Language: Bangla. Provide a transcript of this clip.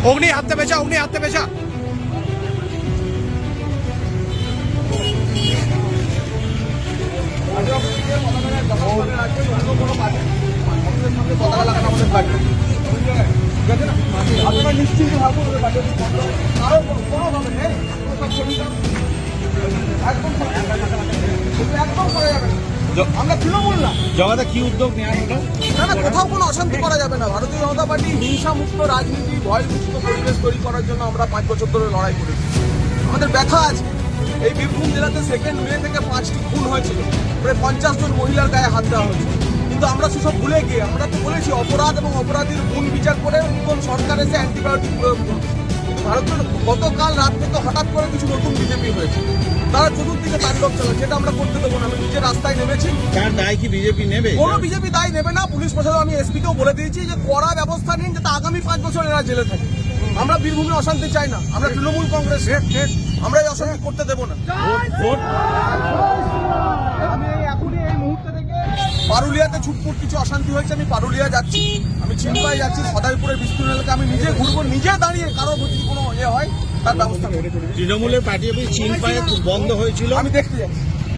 অগ্নি হাতে পেঁচা, অগ্নি হাতে পেঁচা। আপনারা নিশ্চিন্ত থাকুন, কারো কোনোভাবে নেই, একদম করা যাবে না। আমরা তৃণমূল না। জগাদা কি উদ্যোগ নেওয়া হলো? না, কোথাও কোনো অশান্তি করা যাবে না। ভারতীয় জনতা পার্টি হিংসা মুক্ত রাজনীতি, ভয়মুক্ত পরিবেশ তৈরি করার জন্য আমরা 5 বছর ধরে লড়াই করেছি। আমাদের ব্যথা আছে। এই বীরভূম জেলাতে 2 মে থেকে 5টি খুন হয়েছিল, প্রায় 50 জন মহিলার গায়ে হাত দেওয়া হয়েছিল। কিন্তু আমরা সেসব ভুলে গিয়ে আমরা তো বলেছি অপরাধ এবং অপরাধীর গুণ বিচার করে নতুন সরকার এসে অ্যান্টিবায়োটিক প্রয়োগ করবে। কিন্তু ভারতের গতকাল রাত থেকে হঠাৎ করে কিছু নতুন বিজেপি হয়েছে, তারা চতুর্দিকে তাণ্ডব চালাচ্ছে। যেটা আমরা করতে দেবো না। আমি নিজে রাস্তায় নেমেছি। তার দায় কি বিজেপি নেবে? কোনো বিজেপি দায় নেবে না। পুলিশ প্রশাসন, আমি এসপিকেও বলে দিয়েছি যে কড়া ব্যবস্থা নিন, যাতে আগামী 5 বছর এরা জেলে থাকে। আমরা বীরভূমে অশান্তি চাই না। আমরা তৃণমূল কংগ্রেস, আমরা এই অশান্তি করতে দেবো না। আমি এখনই এই মুহূর্তে থেকে পারুলিয়াতে ছুটপুট কিছু অশান্তি হয়েছে, আমি পারুলিয়া যাচ্ছি, আমি চিনপাই যাচ্ছি, সদাইপুরের বিস্তীর্ণ এলাকা আমি নিজে ঘুরবো, নিজে দাঁড়িয়ে কারো যদি কোনো হয় তার ব্যবস্থা করবো। তৃণমূলের পার্টি অফিস চিনপায়ে বন্ধ হয়েছিল, আমি দেখতে যাচ্ছি।